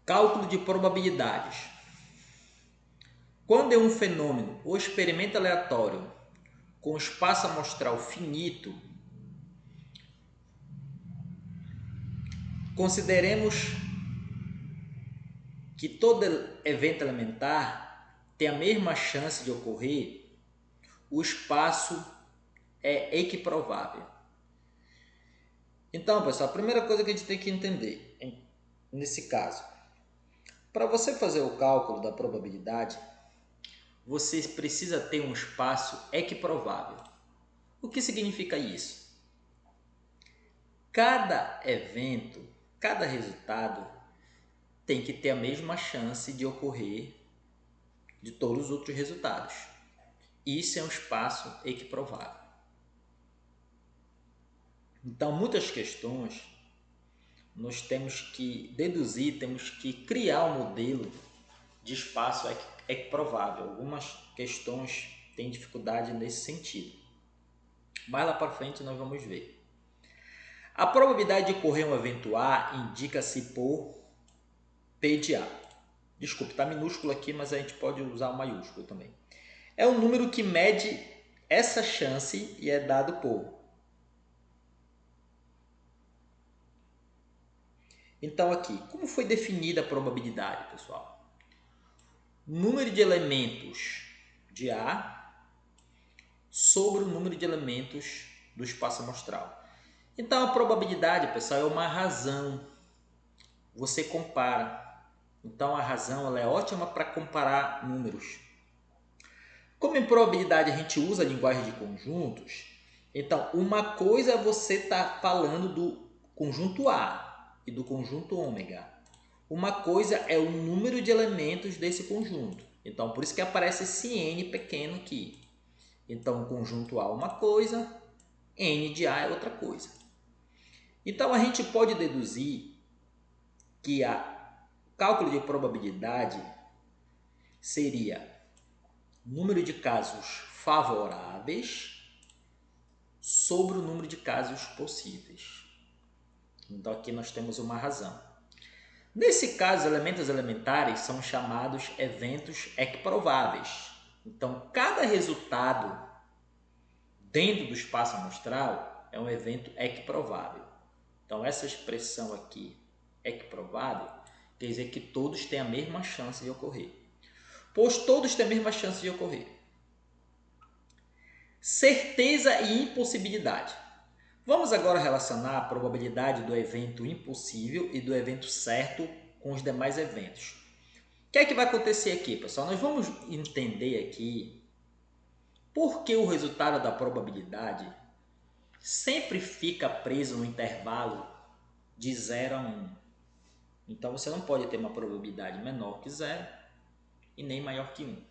Cálculo de probabilidades. Quando é um fenômeno ou experimento aleatório com espaço amostral finito, consideremos que todo evento elementar tem a mesma chance de ocorrer, o espaço é equiprovável. Então, pessoal, a primeira coisa que a gente tem que entender nesse caso, para você fazer o cálculo da probabilidade, você precisa ter um espaço equiprovável. O que significa isso? Cada evento, cada resultado tem que ter a mesma chance de ocorrer de todos os outros resultados. Isso é um espaço equiprovável. Então, muitas questões nós temos que deduzir, temos que criar um modelo de espaço equiprovável. Algumas questões têm dificuldade nesse sentido. Mais lá para frente nós vamos ver. A probabilidade de ocorrer um evento A indica-se por P de A. Desculpe, está minúsculo aqui, mas a gente pode usar o maiúsculo também. É um número que mede essa chance e é dado por. Então aqui, como foi definida a probabilidade, pessoal? Número de elementos de A sobre o número de elementos do espaço amostral. Então a probabilidade, pessoal, é uma razão. Você compara. Então a razão ela é ótima para comparar números. Como em probabilidade a gente usa a linguagem de conjuntos, então uma coisa é você estar falando do conjunto A e do conjunto ômega. Uma coisa é o número de elementos desse conjunto. Então por isso que aparece esse n pequeno aqui. Então o conjunto A é uma coisa, n de A é outra coisa. Então a gente pode deduzir que o cálculo de probabilidade seria número de casos favoráveis sobre o número de casos possíveis. Então aqui nós temos uma razão. Nesse caso, elementos elementares são chamados eventos equiprováveis. Então cada resultado dentro do espaço amostral é um evento equiprovável. Então essa expressão aqui, equiprovável, quer dizer que todos têm a mesma chance de ocorrer. Pois todos têm a mesma chance de ocorrer. Certeza e impossibilidade. Vamos agora relacionar a probabilidade do evento impossível e do evento certo com os demais eventos. O que é que vai acontecer aqui, pessoal? Nós vamos entender aqui por que o resultado da probabilidade sempre fica preso no intervalo de 0 a 1. Então você não pode ter uma probabilidade menor que 0 e nem maior que 1.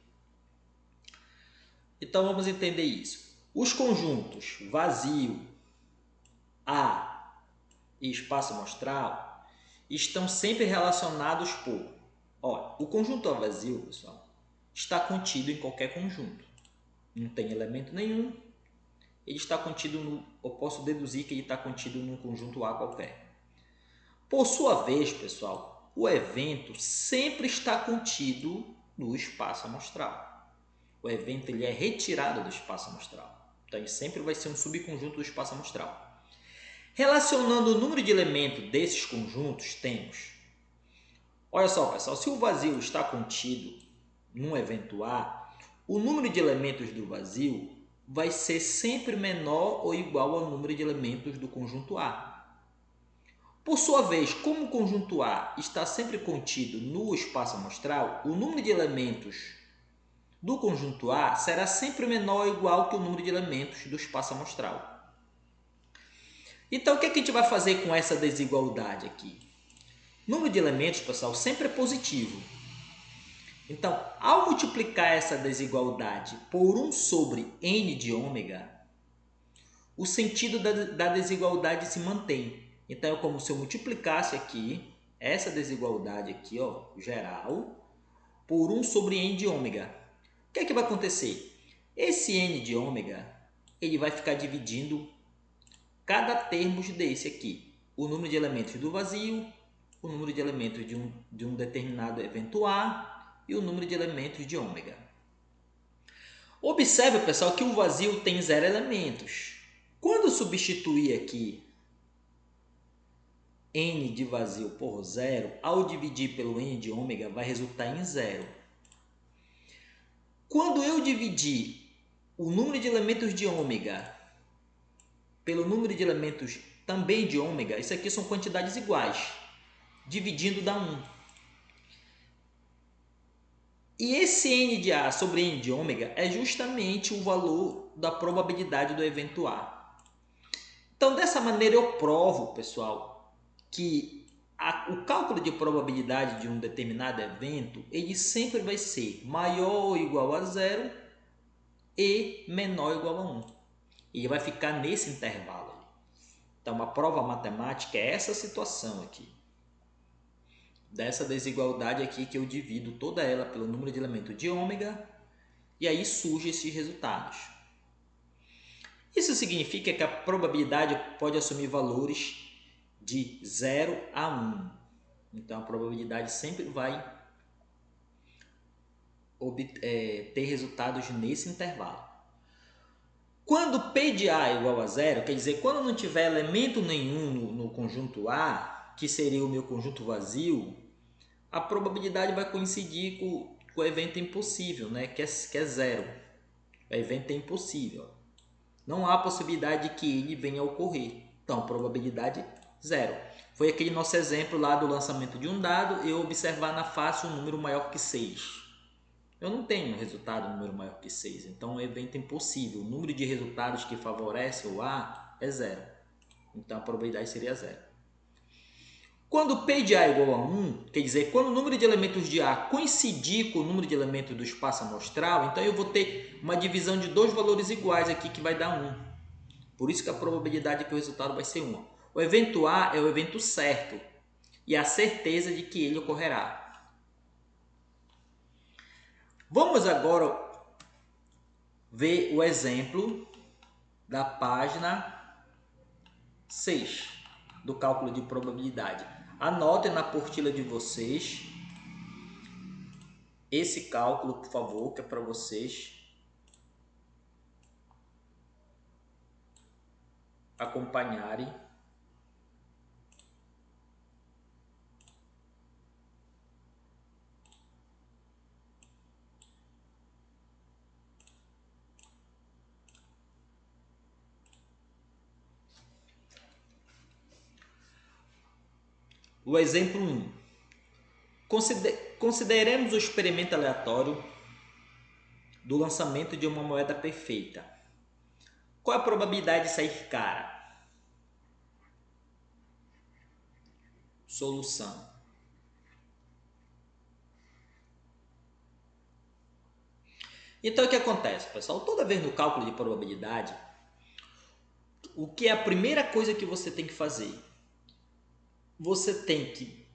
Então vamos entender isso. Os conjuntos vazio, A e espaço amostral estão sempre relacionados por... o conjunto A vazio, pessoal, está contido em qualquer conjunto. Não tem elemento nenhum. Ele está contido no... Eu posso deduzir que ele está contido num conjunto A qualquer. Por sua vez, pessoal, o evento sempre está contido no espaço amostral. O evento ele é retirado do espaço amostral. Então, ele sempre vai ser um subconjunto do espaço amostral. Relacionando o número de elementos desses conjuntos, temos... Olha só, pessoal, se o vazio está contido num evento A, o número de elementos do vazio vai ser sempre menor ou igual ao número de elementos do conjunto A. Por sua vez, como o conjunto A está sempre contido no espaço amostral, o número de elementos do conjunto A será sempre menor ou igual que o número de elementos do espaço amostral. Então, o que a gente vai fazer com essa desigualdade aqui? O número de elementos, pessoal, sempre é positivo. Então, ao multiplicar essa desigualdade por 1 sobre n de ômega, o sentido da desigualdade se mantém. Então, é como se eu multiplicasse aqui, essa desigualdade aqui, geral, por 1 sobre n de ômega. O que é que vai acontecer? Esse n de ômega, ele vai ficar dividindo cada termo desse aqui. O número de elementos do vazio o número de elementos de um determinado evento A e o número de elementos de ômega. Observe, pessoal, que o vazio tem 0 elementos. Quando substituir aqui n de vazio por 0, ao dividir pelo n de ômega, vai resultar em 0. Quando eu dividir o número de elementos de ômega pelo número de elementos também de ômega, isso aqui são quantidades iguais, dividindo dá 1. E esse n de A sobre n de ômega é justamente o valor da probabilidade do evento A. Então, dessa maneira eu provo, pessoal, que o cálculo de probabilidade de um determinado evento, ele sempre vai ser maior ou igual a 0 e menor ou igual a 1. Ele vai ficar nesse intervalo. Então, a prova matemática é essa situação aqui. Dessa desigualdade aqui que eu divido toda ela pelo número de elementos de ômega e aí surgem esses resultados. Isso significa que a probabilidade pode assumir valores de 0 a 1. Então, a probabilidade sempre vai ter resultados nesse intervalo. Quando P de A é igual a 0, quer dizer, quando não tiver elemento nenhum no conjunto A, que seria o meu conjunto vazio, a probabilidade vai coincidir com o evento impossível, né? que é 0. O evento é impossível. Não há possibilidade de que ele venha a ocorrer. Então, probabilidade 0. Foi aquele nosso exemplo lá do lançamento de um dado, eu observar na face um número maior que 6. Eu não tenho resultado número maior que 6, então é um evento impossível. O número de resultados que favorece o A é 0. Então, a probabilidade seria 0. Quando P de A é igual a 1, quer dizer, quando o número de elementos de A coincidir com o número de elementos do espaço amostral, então eu vou ter uma divisão de dois valores iguais aqui que vai dar 1. Por isso que a probabilidade é que o resultado vai ser 1. O evento A é o evento certo e a certeza de que ele ocorrerá. Vamos agora ver o exemplo da página 6 do cálculo de probabilidade. Anotem na apostila de vocês esse cálculo, por favor, que é para vocês acompanharem. O exemplo 1. Consideremos o experimento aleatório do lançamento de uma moeda perfeita. Qual é a probabilidade de sair cara? Solução. Então, o que acontece, pessoal? Toda vez no cálculo de probabilidade, o que é a primeira coisa que você tem que fazer? Você tem que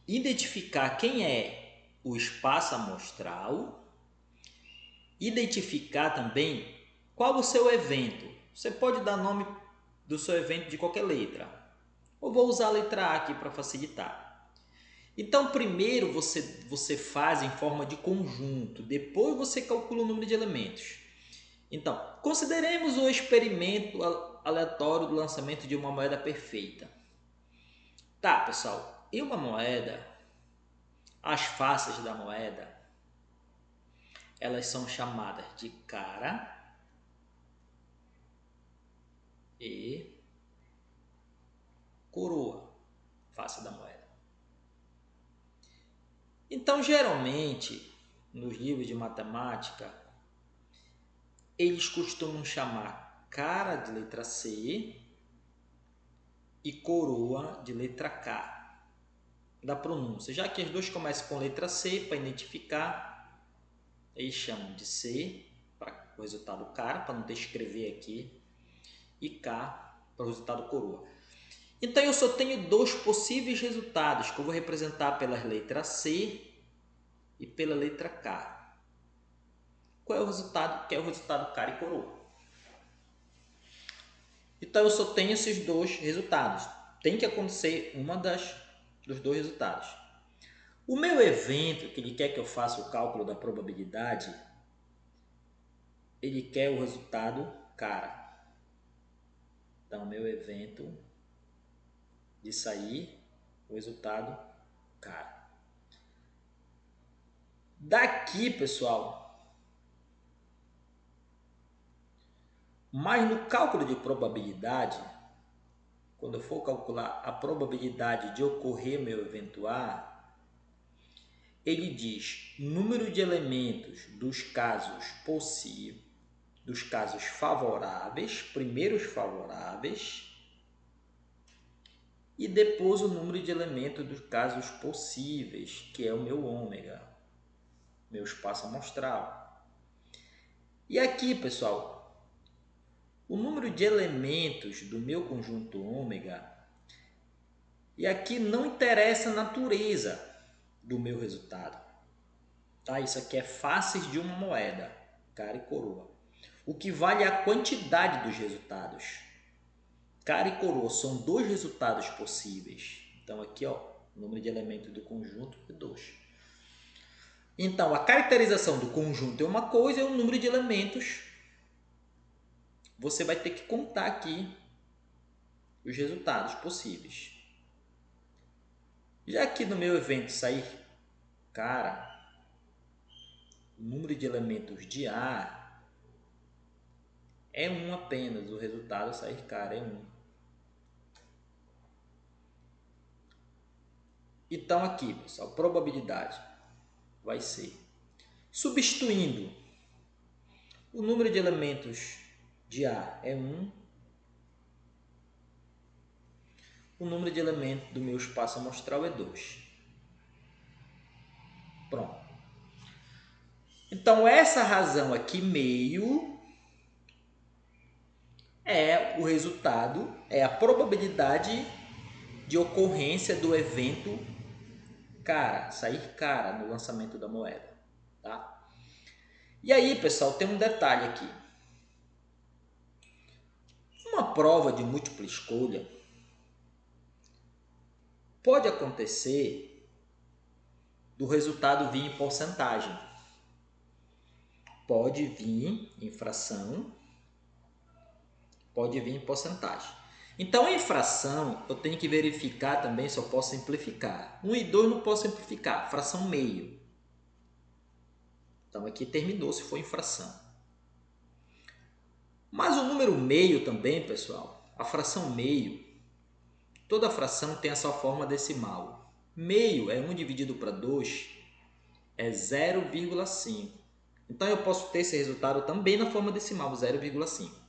identificar quem é o espaço amostral, identificar também qual o seu evento. Você pode dar nome do seu evento de qualquer letra. Eu vou usar a letra A aqui para facilitar. Então, primeiro você faz em forma de conjunto, depois você calcula o número de elementos. Então, consideremos o experimento aleatório do lançamento de uma moeda perfeita. Tá, pessoal, em uma moeda, as faces da moeda, elas são chamadas de cara e coroa, face da moeda. Então, geralmente, nos livros de matemática, eles costumam chamar cara de letra C e coroa de letra K da pronúncia. Já que as duas começam com letra C, para identificar, eles chamam de C para o resultado cara, para não ter que escrever aqui, e K para o resultado coroa. Então, eu só tenho dois possíveis resultados que eu vou representar pela letra C e pela letra K. Qual é o resultado? Que é o resultado cara e coroa. Então, eu só tenho esses dois resultados. Tem que acontecer uma dos dos dois resultados. O meu evento, que ele quer que eu faça o cálculo da probabilidade, ele quer o resultado cara. Então, meu evento de sair o resultado cara. Daqui, pessoal, mas no cálculo de probabilidade, quando eu for calcular a probabilidade de ocorrer meu evento A, ele diz número de elementos dos casos possíveis, dos casos favoráveis, primeiros favoráveis, e depois o número de elementos dos casos possíveis, que é o meu ômega, meu espaço amostral. E aqui, pessoal, o número de elementos do meu conjunto ômega, e aqui não interessa a natureza do meu resultado. Tá? Isso aqui é faces de uma moeda, cara e coroa. O que vale é a quantidade dos resultados. Cara e coroa são dois resultados possíveis. Então aqui, ó, o número de elementos do conjunto é 2. Então, a caracterização do conjunto é uma coisa, é o número de elementos. Você vai ter que contar aqui os resultados possíveis. Já que no meu evento sair cara, o número de elementos de A é 1 apenas, o resultado sair cara é 1. Então aqui, pessoal, probabilidade vai ser, substituindo o número de elementos de A é 1, o número de elementos do meu espaço amostral é 2. Pronto. Então essa razão aqui, meio, é o resultado, é a probabilidade de ocorrência do evento cara, sair cara no lançamento da moeda. Tá? E aí, pessoal, tem um detalhe aqui. Uma prova de múltipla escolha pode acontecer do resultado vir em porcentagem. Pode vir em fração, pode vir em porcentagem. Então, em fração, eu tenho que verificar também se eu posso simplificar. 1 e 2 não posso simplificar, fração meio. Então, aqui terminou se for em fração. Mas o número meio também, pessoal, a fração meio, toda fração tem a sua forma decimal. Meio é 1 dividido para 2, é 0,5. Então, eu posso ter esse resultado também na forma decimal, 0,5.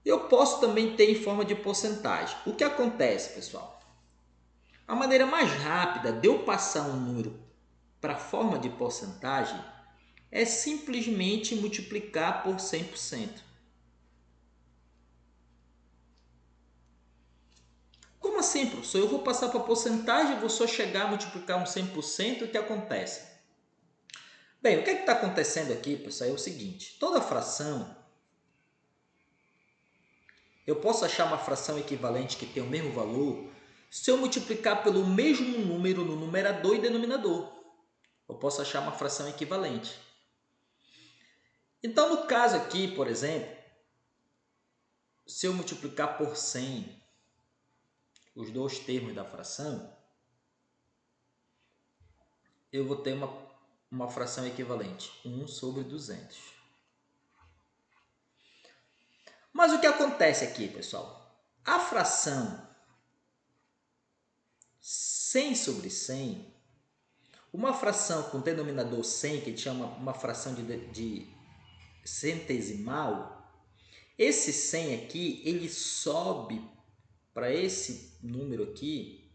Eu posso também ter em forma de porcentagem. O que acontece, pessoal? A maneira mais rápida de eu passar um número para a forma de porcentagem é simplesmente multiplicar por 100%. Como assim, professor? Eu vou passar para porcentagem, vou só chegar a multiplicar um 100%, o que acontece? Bem, o que está acontecendo aqui, pessoal, é o seguinte. Toda fração, eu posso achar uma fração equivalente que tem o mesmo valor se eu multiplicar pelo mesmo número no numerador e denominador. Eu posso achar uma fração equivalente. Então, no caso aqui, por exemplo, se eu multiplicar por 100 os dois termos da fração, eu vou ter uma fração equivalente, 1 sobre 200. Mas o que acontece aqui, pessoal? A fração 100 sobre 100, uma fração com denominador 100, que a gente chama uma fração de centesimal, esse 100 aqui, ele sobe para esse número aqui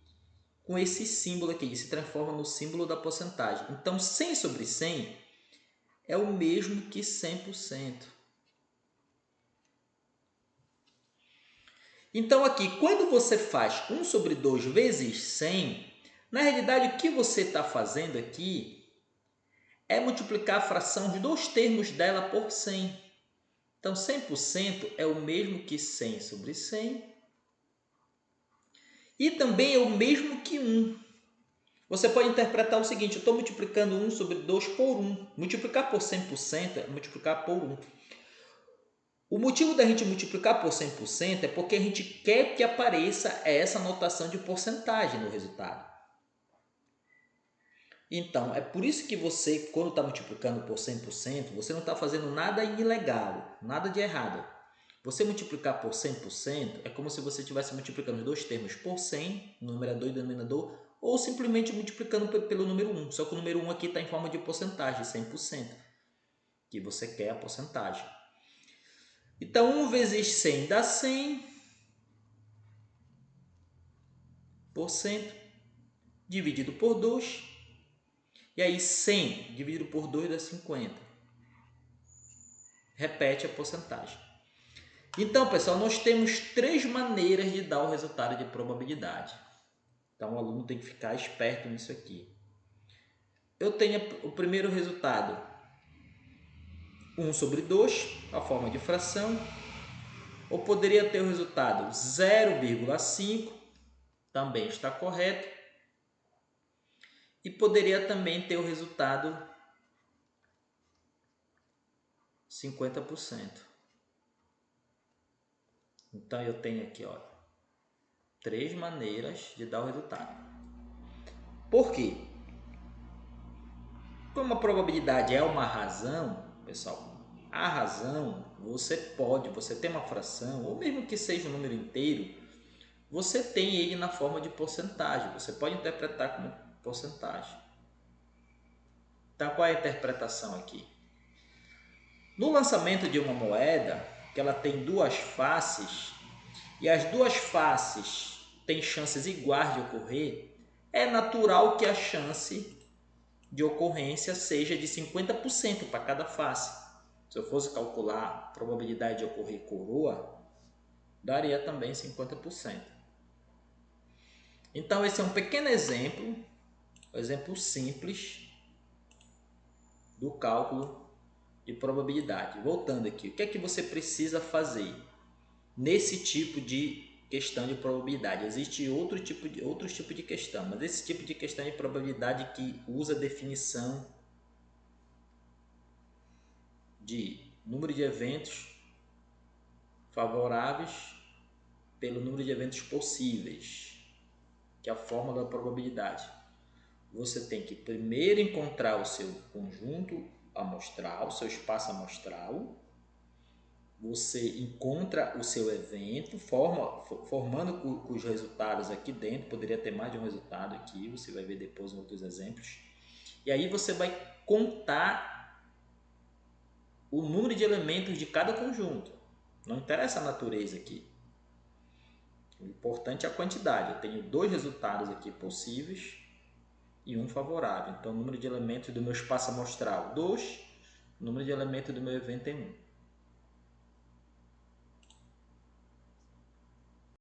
com esse símbolo aqui, ele se transforma no símbolo da porcentagem. Então, 100 sobre 100 é o mesmo que 100%. Então, aqui, quando você faz 1 sobre 2 vezes 100, na realidade, o que você está fazendo aqui é multiplicar a fração, os dois termos dela por 100. Então, 100% é o mesmo que 100 sobre 100. E também é o mesmo que 1. Você pode interpretar o seguinte: eu estou multiplicando 1 sobre 2 por 1. Multiplicar por 100% é multiplicar por 1. O motivo da gente multiplicar por 100% é porque a gente quer que apareça essa notação de porcentagem no resultado. Então, é por isso que você, quando está multiplicando por 100%, você não está fazendo nada ilegal, nada de errado. Você multiplicar por 100% é como se você estivesse multiplicando os dois termos por 100, numerador e denominador, ou simplesmente multiplicando pelo número 1. Só que o número 1 aqui está em forma de porcentagem, 100%, que você quer a porcentagem. Então, 1 vezes 100 dá 100%, dividido por 2. E aí 100 dividido por 2 dá 50. Repete a porcentagem. Então, pessoal, nós temos 3 maneiras de dar o resultado de probabilidade. Então, o aluno tem que ficar esperto nisso aqui. Eu tenho o primeiro resultado, 1 sobre 2, a forma de fração. Ou poderia ter o resultado 0,5, também está correto. E poderia também ter o resultado 50%. Então, eu tenho aqui, ó, 3 maneiras de dar o resultado. Por quê? Como a probabilidade é uma razão, pessoal, a razão, você tem uma fração, ou mesmo que seja um número inteiro, você tem ele na forma de porcentagem. Você pode interpretar como porcentagem. Então, qual é a interpretação aqui? No lançamento de uma moeda, que ela tem 2 faces, e as 2 faces têm chances iguais de ocorrer, é natural que a chance de ocorrência seja de 50% para cada face. Se eu fosse calcular a probabilidade de ocorrer coroa, daria também 50%. Então, esse é um pequeno exemplo, um exemplo simples do cálculo de probabilidade. Voltando aqui, o que é que você precisa fazer nesse tipo de questão de probabilidade? Existe outros tipos de questão, mas esse tipo de questão de probabilidade que usa a definição de número de eventos favoráveis pelo número de eventos possíveis, que é a fórmula da probabilidade. Você tem que primeiro encontrar o seu conjunto amostral, o seu espaço amostral. Você encontra o seu evento, formando com os resultados aqui dentro. Poderia ter mais de um resultado aqui, você vai ver depois em outros exemplos. E aí você vai contar o número de elementos de cada conjunto. Não interessa a natureza aqui. O importante é a quantidade. Eu tenho 2 resultados aqui possíveis e um favorável. Então, o número de elementos do meu espaço amostral, 2. O número de elementos do meu evento é 1.